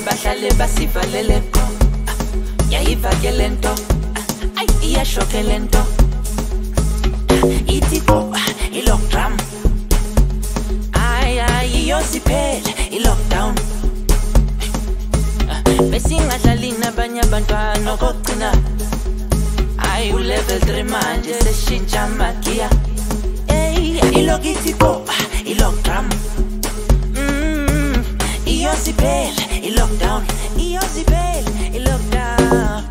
bahlale basivalele ko yayivakele nto ay iyashokele nto ithi ko ilockdown ay iyosiphele ilockdown besingadlali nabanye abantwana okugcina ay ulevel 3 manje seshintsha magia ilokithi ko ilockdown iyosiphele ilockdown iyosiphele ilockdown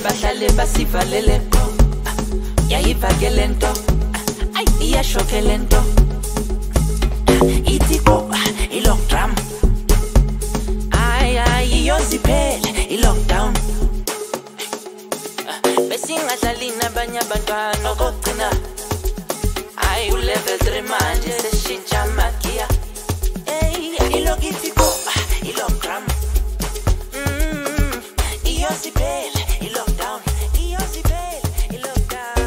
bahlale basivalele ko yayivakele nto ay iyashokele nto ithi ko ilockdown ay iyosiphele ilockdown besingadlali nabanye abantwana okugcina ay ulevel 3 manje seshintsha magia ilokithi ko ilockdown iyosiphele ilockdown iyosiphele ilockdown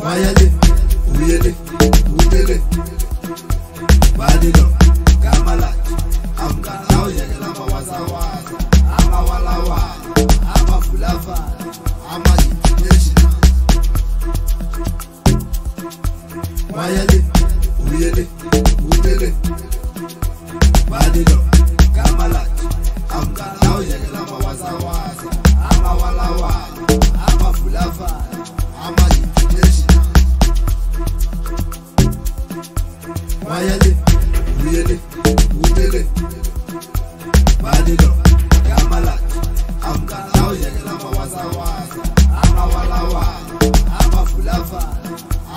Wayale, uyele, ubele, badilo, kamala, amgana, oyele, amawazawaza, amawalawa, amafulafa, amayitinyeshi. Wayale, uyele, ubele, badilo, kamala, amgana, oyele, amawazawaza, amawalawa, amafulafa, amayitinyeshi. Wayale, uyele, ubele, badilo, kamala, amgana, oyele, amawazawaza, amawalawa, amafulafa,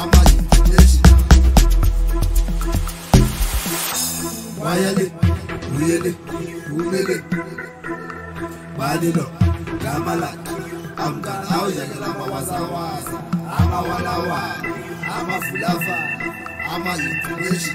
amayitinyeshi. Wayale, uyele, ubele, badilo, kamala, amgana, oyele, amawazawaza, amawalawa, amafulafa, amayitinyeshi.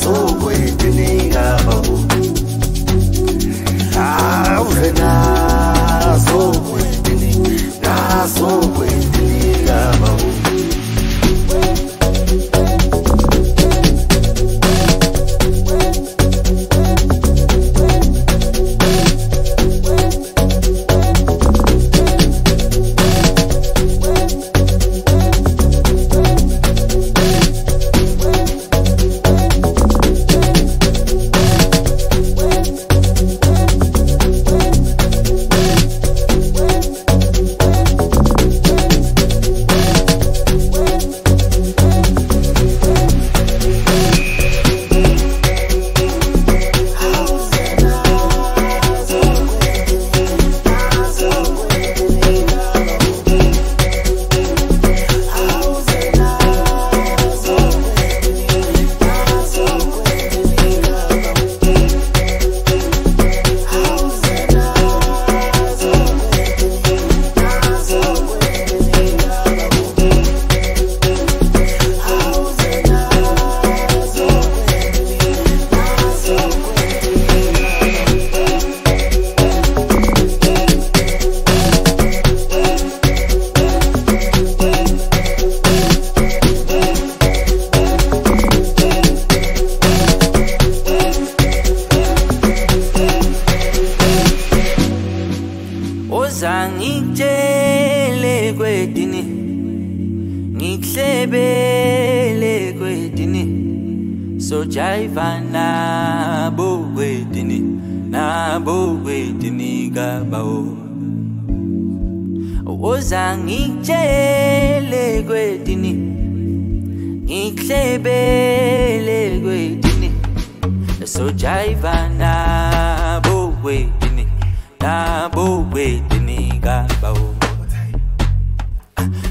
So great, nigga. Ngiklebele kwedini so jive na bo kwedini gabao Wozangitshele kwedini Ngiklebele kwedini so jive na bo kwedini gabao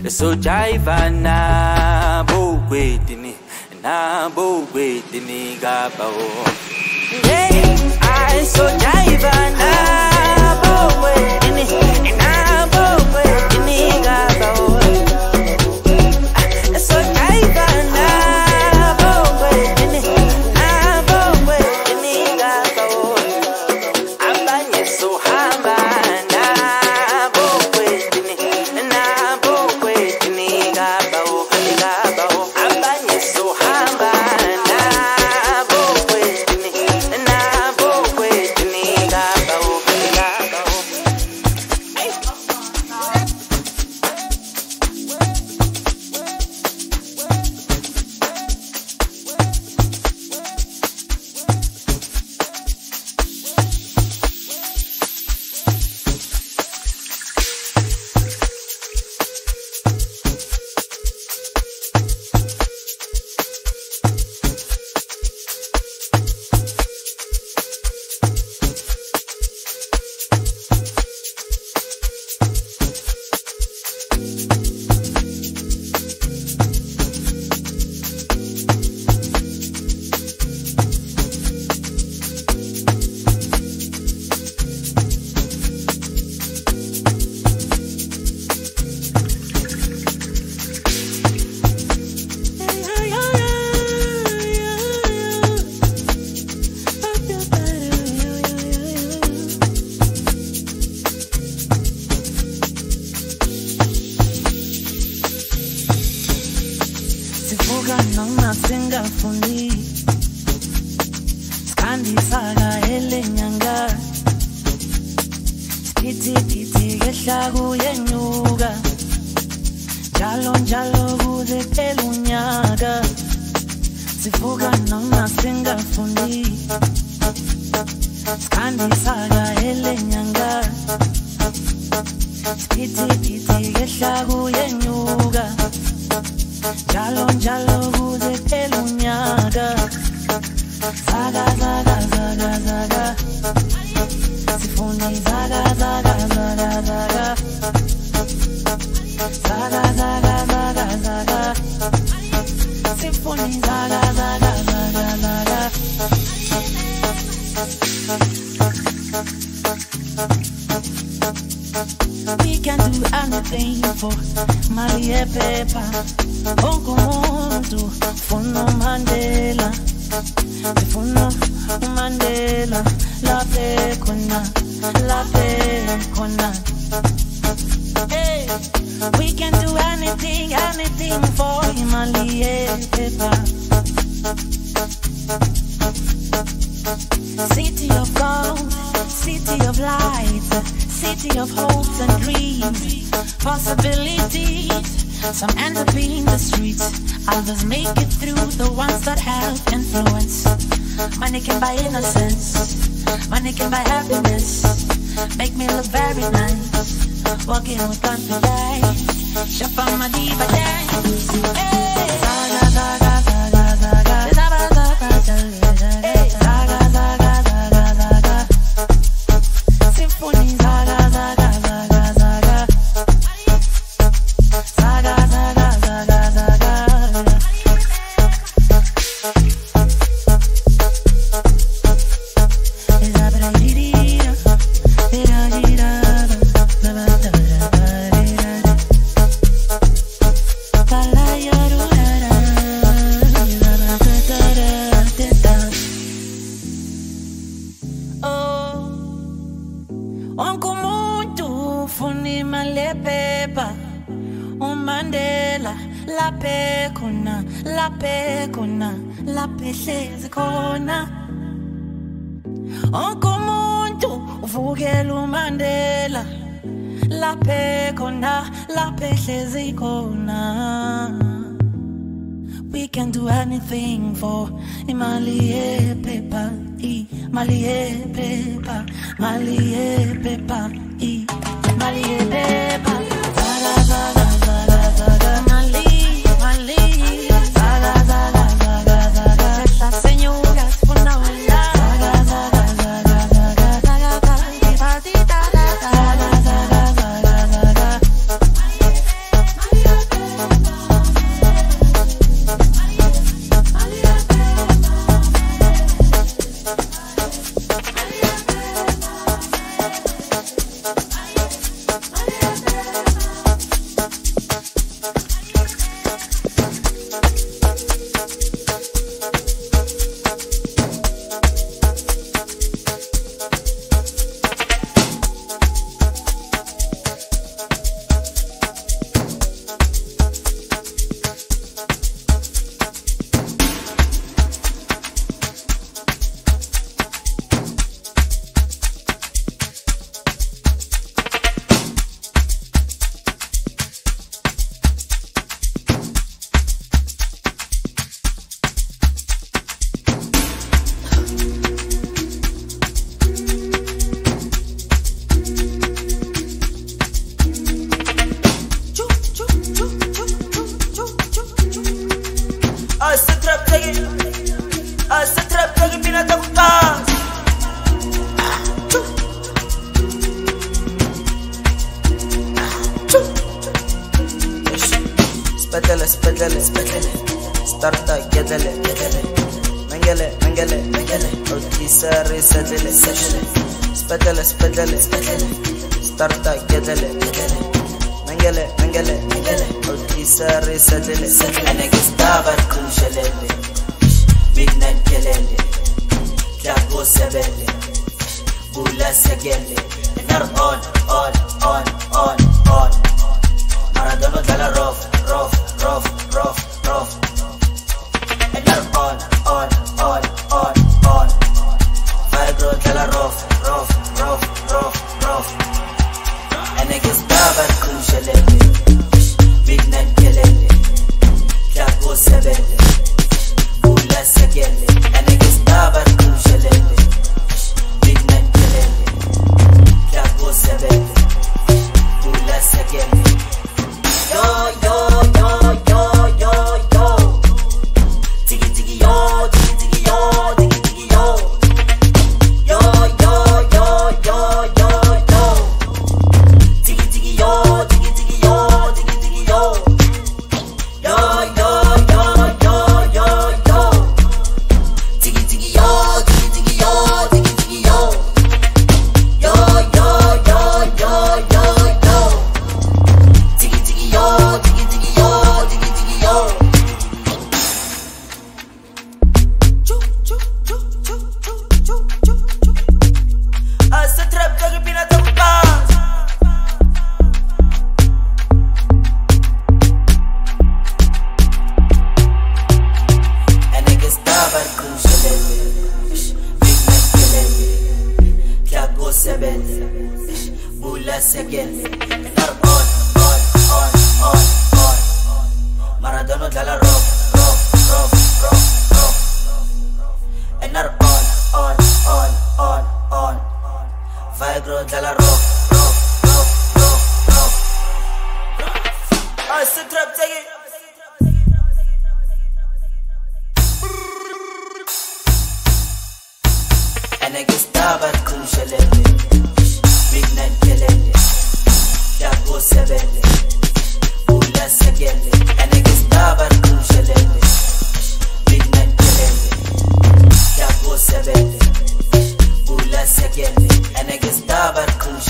So jive na bo kwedini gabao Hey, I so jive na bo kwedini gabao So jive na bo kwedini gabao Abanye so hamba can do anything for Mali paper, Mali paper, Mali paper, Mali paper. Starta, gedele, mengele, otisare, sedele, spedele, starta, gedele, mengele, otisare, sedele, enegestabar kushelele, midnight kelele, klapo sebele, bula segele, nar on, Maradona dalla rough, and on, Fibro dalla rough, and I guess Dabar Kushalele, Midnight Kelele, Klapo Sebele, Ula Segele, and I guess Dabar Kushalele, Midnight Kelele, Klapo Sebele, Ula Segele. Yo, tiki tiki yo, tiki yo, tiki yo. Yo, tiki tiki yo, tiki yo, tiki yo. Yo, tiki tiki yo, tiki yo, tiki yo. Yo. Bula segele, nar on, Maradona dalla rough, and nar on, Vigro dalla rough. I sit trap take it. And I guess Dabar Kushalele, Midnight Kelele, Klapo Sebele, Ula Segele, and I guess Dabar Kushalele, Midnight Kelele, Klapo Sebele, Ula Segele, and I guess Dabar Kushalele.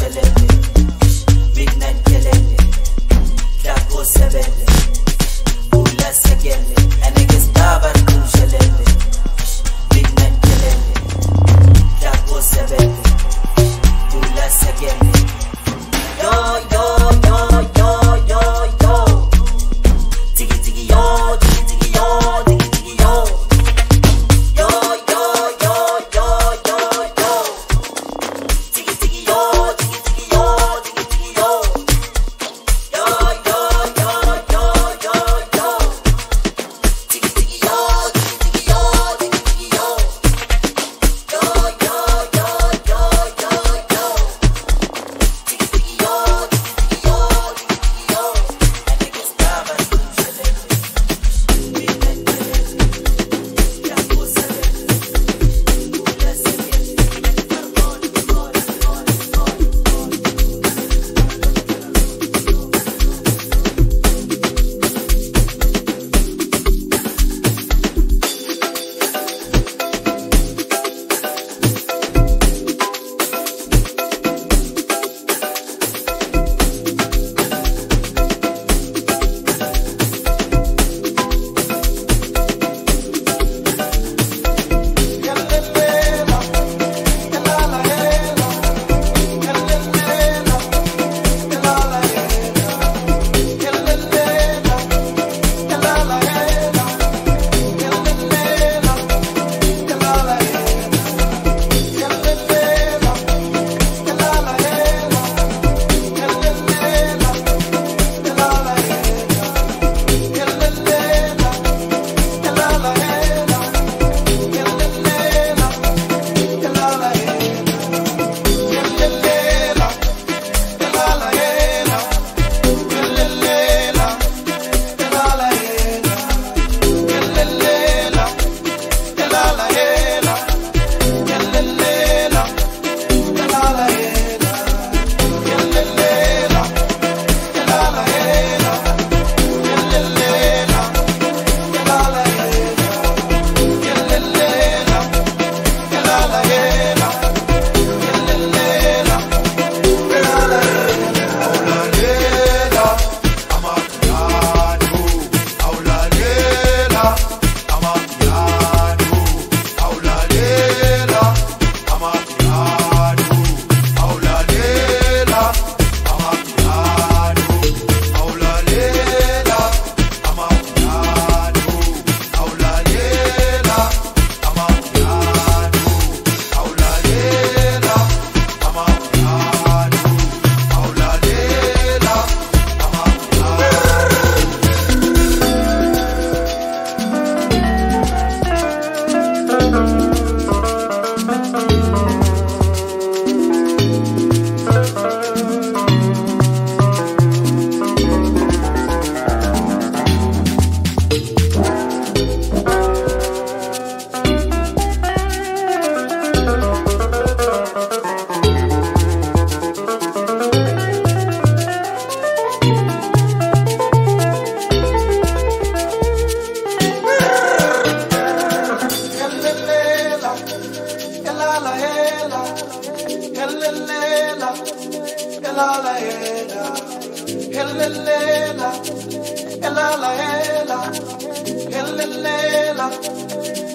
Yalalela,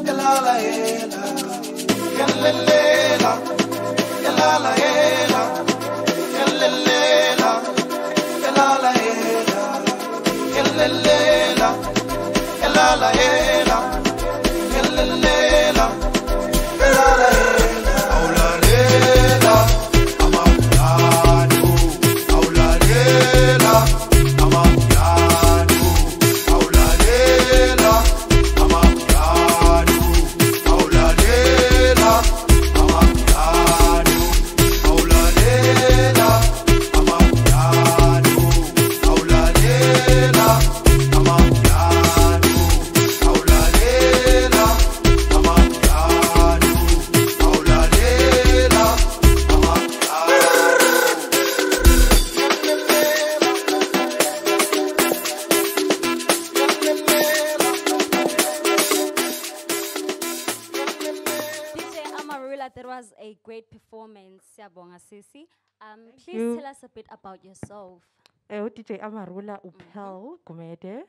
yalala yela. Yalalela, yalala yela. Yalalela, yalala yela. Yalalela, yalala yela. Yalalela, yalala yela. Awulalela, amapiano. Awulalela, amapiano. Awulalela, amapiano. Awulalela, amapiano. Awulalela, amapiano. Awulalela, amapiano. Awulalela, amapiano. Awulalela, DJ Amarula, that was a great performance. Siyabonga sisi. Please you. tell us a bit about yourself. DJ Amarula uphel Gumede.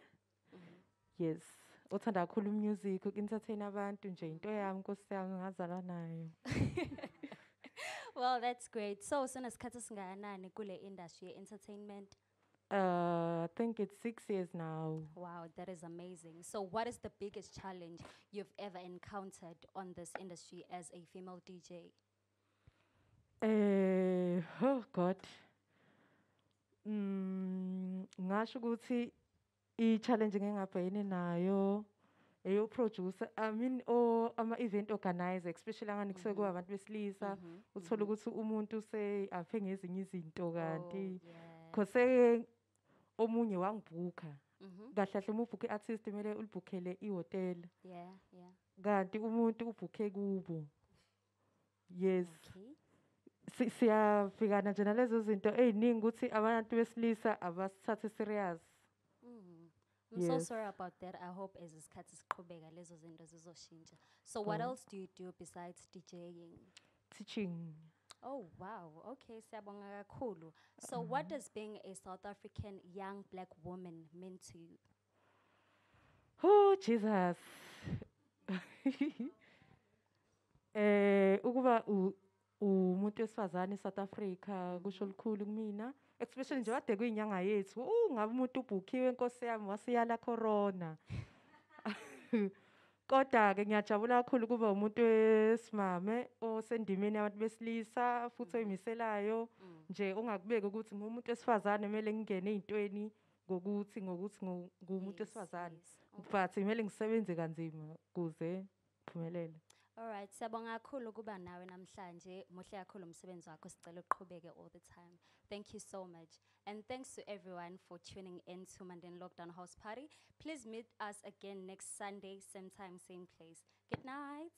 Yes. Uthanda kakhulu music, uku-entertain abantu nje into yami Nkosi yami ngazalwa nayo. Well, that's great. So, usunesikhathi singakanani kule industry ye-entertainment? I think it's 6 years now. Wow, that is amazing. So, what is the biggest challenge you've ever encountered on this industry as a female DJ? Oh God. Ngasho ukuthi i-challenge engingabhekene nayo eyo-producer, ama-event organizer, especially angani kusuke kuwabantu besilisa, uthola ukuthi umuntu aphe ngezinye izinto kanti khose omunye wangibhukha. Kahle kahle uma ubhukhe i-artist kumele ulibhukhele ihhotela. Yeah, yeah. Kanti umuntu ubhukhe kubo. Yes. Okay. Siyafikana nje nalezo zinto ey'ningi ukuthi abantu besilisa abasithathe serious. I'm so Yes. sorry about that. I hope as isikhathi siqhubeka lezo zinto zizoshintsha. So, what Oh. else do you do besides DJing? Teaching. Oh wow, okay, siyabonga kakhulu. So what does being a South African young black woman mean to you? Oh Jesus. Ukuba umuntu wesifazane eSouth Africa kusho lukhulu kumina, especially nje wade kuyinyanga yethu. Ngabe umuntu ubhukhiwe Nkosi yami wasiyala corona. Kodwa-ke ngiyajabula kakhulu kuba umuntu wesimame osendimeni yabantu besilisa futhi oyimiselayo nje ungakubeki ukuthi ngumuntu wesifazane kumele ngingene ey'ntweni ngokuthi ngumuntu wesifazane. But kumele ngisebenze kanzima ukuze ngiphumelele. Alright, siyabonga kakhulu kuba nawe namhlanje. Muhle kakhulu umsebenzi wakho, sicela uqhubeke all the time. Thank you so much. And thanks to everyone for tuning in to Mandela Lockdown House Party. Please meet us again next Sunday, same time, same place. Good night.